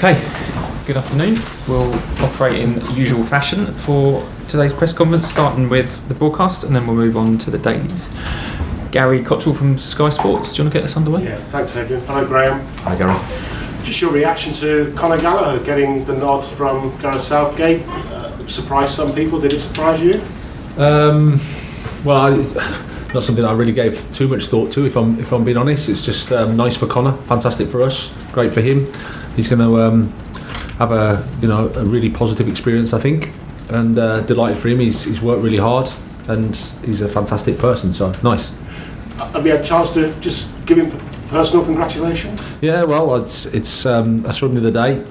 Okay, good afternoon. We'll operate in usual fashion for today's press conference, starting with the broadcast, and then we'll move on to the dailies. Gary Cottrell from Sky Sports, do you want to get us underway? Yeah, thanks Adrian. Hello Graham. Hi Gary. Just your reaction to Conor Gallagher getting the nod from Gareth Southgate. Surprised some people, did it surprise you? Not something I really gave too much thought to, if I'm being honest. It's just nice for Conor, fantastic for us, great for him. He's going to have a really positive experience, I think, and delighted for him. He's worked really hard, and he's a fantastic person. So nice. Have you had a chance to just give him personal congratulations? Yeah, well, I saw him the other day.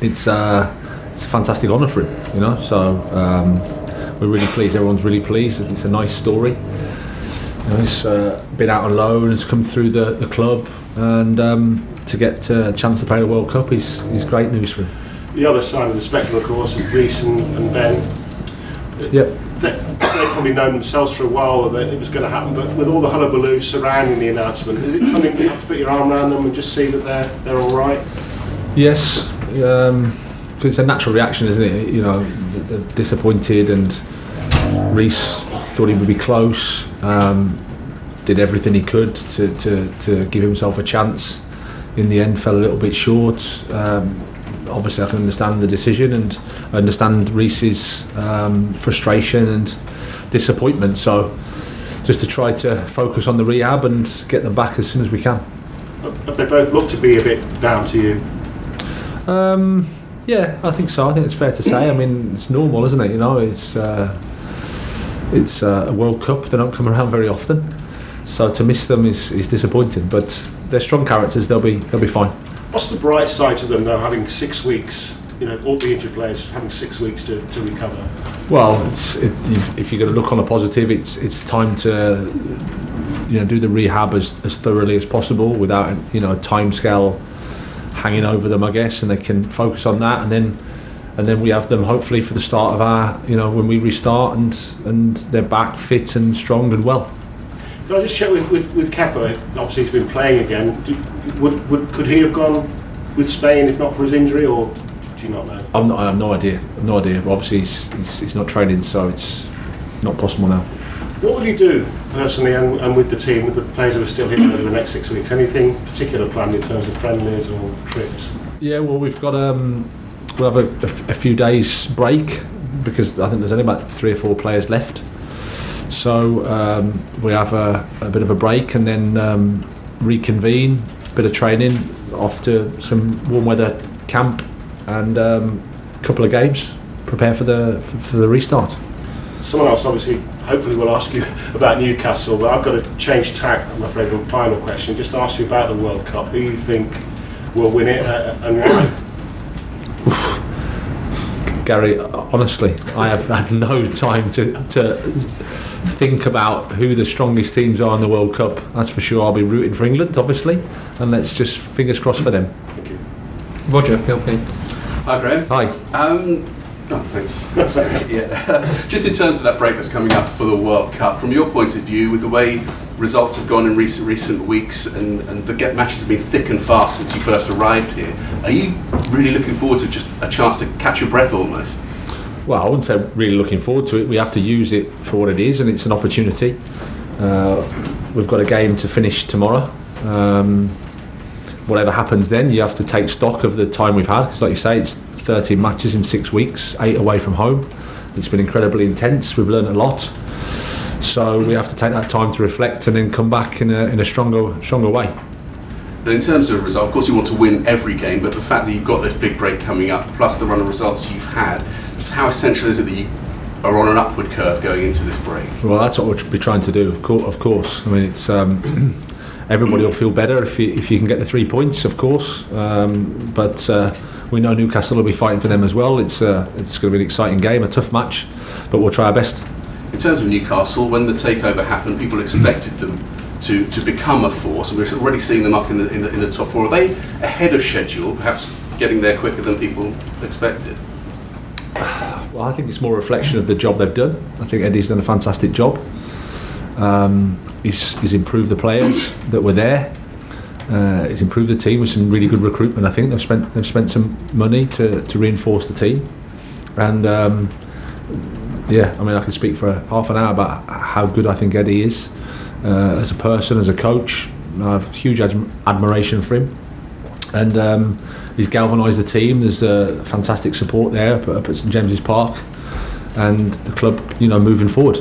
It's a fantastic honour for him, So we're really pleased. Everyone's really pleased. It's a nice story. He's been out on loan, has come through the club, and to get a chance to play the World Cup is great news for him. The other side of the spectrum, of course, is Reece and Ben. Yep. They've probably known themselves for a while that it was going to happen, but with all the hullabaloo surrounding the announcement, is it something you have to put your arm around them and just see that they're all right? Yes, it's a natural reaction, isn't it? They're disappointed, and Reece thought he would be close. Did everything he could to give himself a chance. In the end, fell a little bit short. Obviously, I can understand the decision and understand Reece's frustration and disappointment. So, just to try to focus on the rehab and get them back as soon as we can. Have they both looked to be a bit down to you? Yeah, I think so. I think it's fair to say. I mean, it's normal, isn't it? It's a World Cup. They don't come around very often, so to miss them is disappointing. But they're strong characters. They'll be fine. What's the bright side to them, though, having 6 weeks? All the injured players having 6 weeks to recover. Well, if you're going to look on a positive, it's time to do the rehab as thoroughly as possible without a timescale hanging over them, I guess, and they can focus on that, and then we have them hopefully for the start of our when we restart and they're back fit and strong and well. Can I just check with Kepa? Obviously he's been playing again. Could he have gone with Spain if not for his injury, or do you not know? I have no idea. Obviously he's not training, so it's not possible now. What will you do personally and with the team, with the players who are still here over the next 6 weeks? Anything particular planned in terms of friendlies or trips? Yeah, well, we've got we'll have a few days break because I think there's only about 3 or 4 players left. So we have a bit of a break and then reconvene, a bit of training, off to some warm weather camp and a couple of games, prepare for the restart. Someone else obviously hopefully will ask you about Newcastle, but I've got to change tack, I'm afraid, on final question. Just to ask you about the World Cup. Who you think will win it and why? Gary, honestly, I have had no time to think about who the strongest teams are in the World Cup. That's for sure. I'll be rooting for England, obviously, and let's just fingers crossed for them. Thank you. Roger, PLP. Hi Graham. Hi. Thanks. That's okay. Yeah. Just in terms of that break that's coming up for the World Cup, from your point of view, with the way results have gone in recent weeks and the matches have been thick and fast since you first arrived here, are you really looking forward to just a chance to catch your breath almost? Well, I wouldn't say really looking forward to it. We have to use it for what it is, and it's an opportunity. We've got a game to finish tomorrow. Whatever happens then, you have to take stock of the time we've had, because like you say, it's 13 matches in 6 weeks, 8 away from home. It's been incredibly intense. We've learned a lot, so we have to take that time to reflect and then come back in a stronger way. And in terms of result, of course you want to win every game, but the fact that you've got this big break coming up, plus the run of results you've had, just how essential is it that you are on an upward curve going into this break? Well, that's what we'll be trying to do, of course. I mean, it's everybody will feel better if you can get the 3 points, of course, but we know Newcastle will be fighting for them as well. It's going to be an exciting game, a tough match, but we'll try our best. In terms of Newcastle, when the takeover happened, people expected them to become a force, and we're already seeing them up in the top 4. Are they ahead of schedule, perhaps getting there quicker than people expected? Well, I think it's more a reflection of the job they've done. I think Eddie's done a fantastic job. He's improved the players that were there. It's improved the team with some really good recruitment. I think they've spent some money to reinforce the team, and I could speak for half an hour about how good I think Eddie is as a person, as a coach. I have huge admiration for him, and he's galvanised the team. There's fantastic support there up at St James's Park, and the club, moving forward.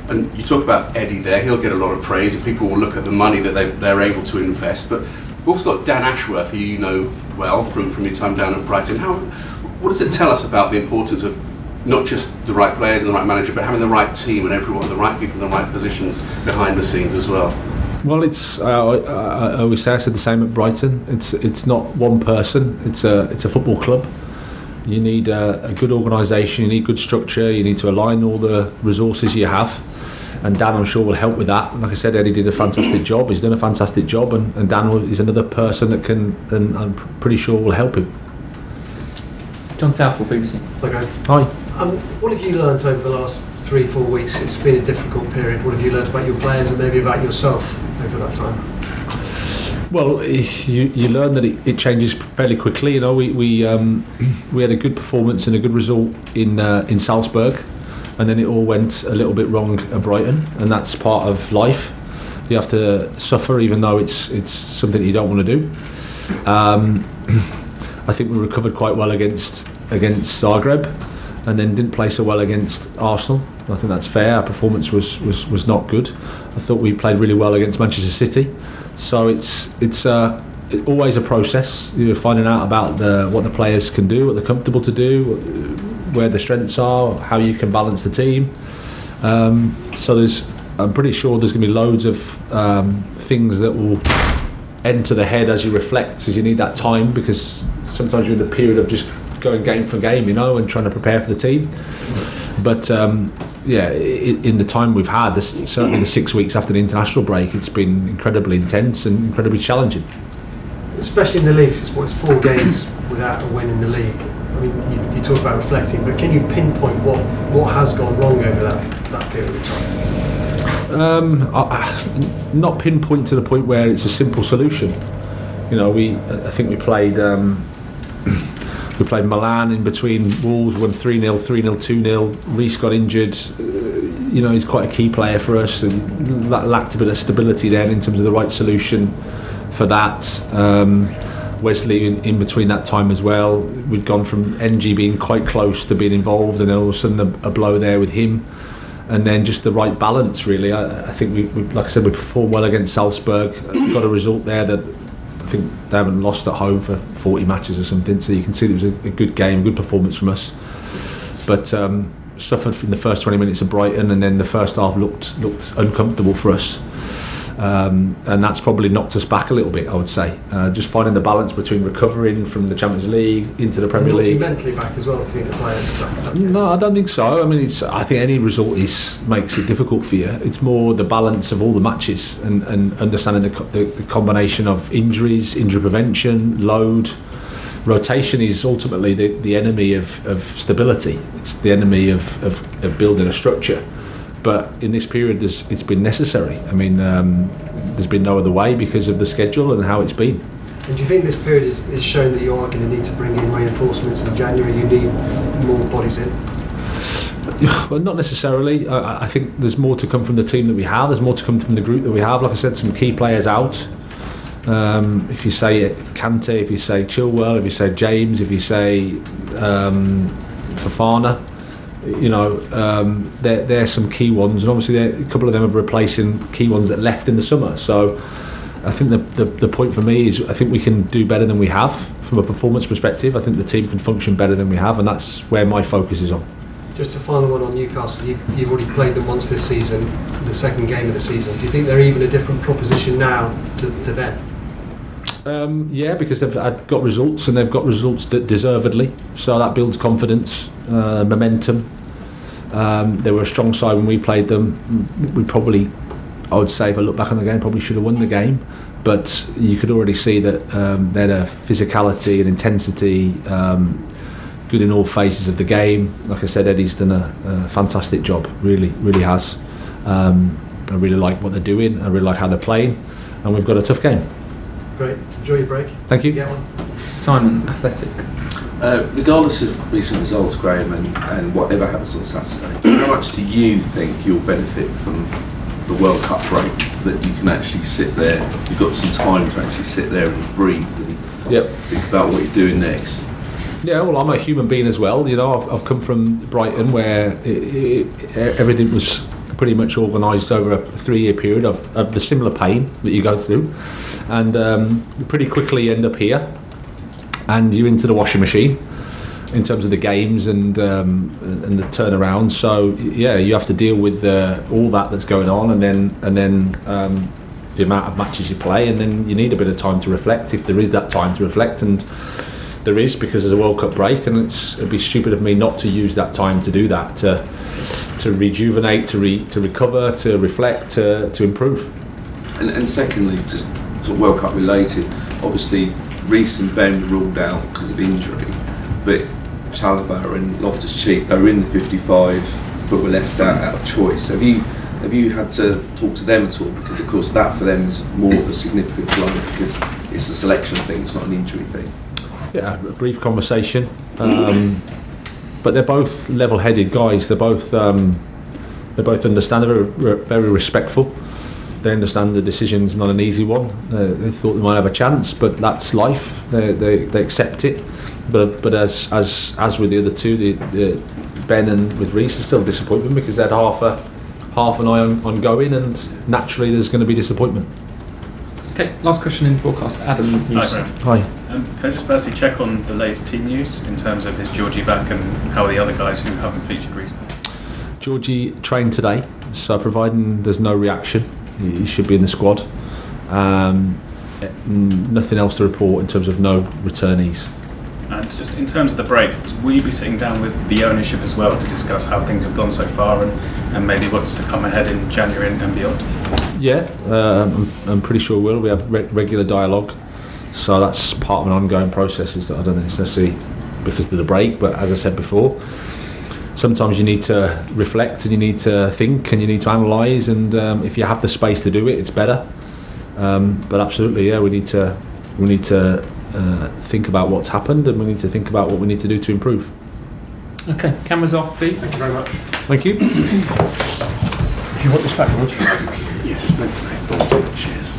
And you talk about Eddie there, he'll get a lot of praise and people will look at the money that they're able to invest, but we've also got Dan Ashworth, who you know well from your time down at Brighton. What does it tell us about the importance of not just the right players and the right manager, but having the right team and everyone, the right people in the right positions behind the scenes as well? Well, it's I always say, I said the same at Brighton, it's not one person, it's a football club. You need a good organisation, you need good structure, you need to align all the resources you have, and Dan, I'm sure, will help with that. Like I said, Eddie did a fantastic job, he's done a fantastic job, and Dan is another person that can, and I'm pretty sure will help him. John Southall, BBC. Okay. Hi. What have you learnt over the last 3-4 weeks? It's been a difficult period. What have you learnt about your players and maybe about yourself over that time? Well, you learn that it changes fairly quickly. We had a good performance and a good result in Salzburg, and then it all went a little bit wrong at Brighton, and that's part of life. You have to suffer, even though it's something you don't want to do. I think we recovered quite well against Zagreb, and then didn't play so well against Arsenal. I think that's fair. Our performance was not good. I thought we played really well against Manchester City. So it's always a process. You're finding out about what the players can do, what they're comfortable to do, where the strengths are, how you can balance the team. So I'm pretty sure there's going to be loads of things that will enter the head as you reflect, as you need that time, because sometimes you're in the period of just going game for game, and trying to prepare for the team. But in the time we've had, certainly the 6 weeks after the international break, it's been incredibly intense and incredibly challenging. Especially in the leagues, it's 4 games without a win in the league. I mean, you talk about reflecting, but can you pinpoint what has gone wrong over that period of time? Not pinpoint to the point where it's a simple solution. I think we played Milan in between Wolves, won 3-0, 3-0, 2-0. Reece got injured. He's quite a key player for us, and lacked a bit of stability then in terms of the right solution for that. Wesley in between that time as well. We'd gone from NG being quite close to being involved, and then all of a sudden a blow there with him. And then just the right balance, really. I think we like I said, we performed well against Salzburg. Got a result there that I think they haven't lost at home for 40 matches or something, so you can see it was a good game, a good performance from us. But suffered from the first 20 minutes of Brighton, and then the first half looked uncomfortable for us. And that's probably knocked us back a little bit, I would say. Just finding the balance between recovering from the Champions League into the Premier League. Mentally back as well, do you think the players? No, I don't think so. I mean, I think any result makes it difficult for you. It's more the balance of all the matches and understanding the combination of injuries, injury prevention, load. Rotation is ultimately the enemy of stability. It's the enemy of building a structure. But in this period, it's been necessary. I mean, there's been no other way because of the schedule and how it's been. And do you think this period is showing that you are going to need to bring in reinforcements in January? You need more bodies in? Well, not necessarily. I think there's more to come from the team that we have. There's more to come from the group that we have. Like I said, some key players out. If you say Kante, if you say Chilwell, if you say James, if you say Fofana, they're some key ones, and obviously a couple of them are replacing key ones that left in the summer. So I think the point for me is I think we can do better than we have from a performance perspective. I think the team can function better than we have, and that's where my focus is on. Just a final one on Newcastle. You've already played them once this season, the second game of the season. Do you think they're even a different proposition now to them? Yeah, because they've got results, and they've got results deservedly. So that builds confidence, momentum. They were a strong side when we played them. We probably, I would say, if I look back on the game, probably should have won the game. But you could already see that they had a physicality and intensity, good in all phases of the game. Like I said, Eddie's done a fantastic job, really, really has. I really like what they're doing. I really like how they're playing, and we've got a tough game. Great. Enjoy your break. Thank you. Get one. Simon, Athletic. Regardless of recent results, Graham, and whatever happens on Saturday, how much do you think you'll benefit from the World Cup break, that you can actually sit there, you've got some time to actually sit there and breathe and think about what you're doing next? Yeah, well, I'm a human being as well. You know, I've come from Brighton where everything was pretty much organised over a 3-year period of the similar pain that you go through, and you pretty quickly end up here, and you're into the washing machine in terms of the games and the turnaround. So yeah, you have to deal with all that's going on, and then the amount of matches you play, and then you need a bit of time to reflect if there is that time to reflect, and there is, because there's a World Cup break, and it'd be stupid of me not to use that time to do that, to rejuvenate, to recover, to reflect, to improve. And secondly, just sort of World Cup related, obviously Reece and Ben were ruled out because of injury, but Gallagher and Loftus-Cheek, they were in the 55 but were left out of choice. Have you had to talk to them at all? Because of course that for them is more of a significant blow, because it's a selection thing, it's not an injury thing. Yeah, a brief conversation, but they're both level-headed guys. They both understand. They're very respectful. They understand the decision's not an easy one. They thought they might have a chance, but that's life. They accept it. But as with the other two, the Ben and with Reece, there's still disappointment because they had half an eye on going, and naturally there's going to be disappointment. Okay, last question in broadcast. Adam. Hi, Graham. Hi. Can I just firstly check on the latest team news in terms of is Georgie back and how are the other guys who haven't featured recently? Georgie trained today, so providing there's no reaction, he should be in the squad. Nothing else to report in terms of no returnees. And just in terms of the break, will you be sitting down with the ownership as well to discuss how things have gone so far and maybe what's to come ahead in January and beyond? Yeah, I'm pretty sure we will. We have regular dialogue, so that's part of an ongoing process. I don't think it's necessarily because of the break, but as I said before, sometimes you need to reflect and you need to think and you need to analyse, and if you have the space to do it, it's better. But absolutely, yeah, we need to think about what's happened, and we need to think about what we need to do to improve. Okay, cameras off, please. Thank you very much. Thank you. Do you want this back, Rog? Yes, thanks, mate. Cheers.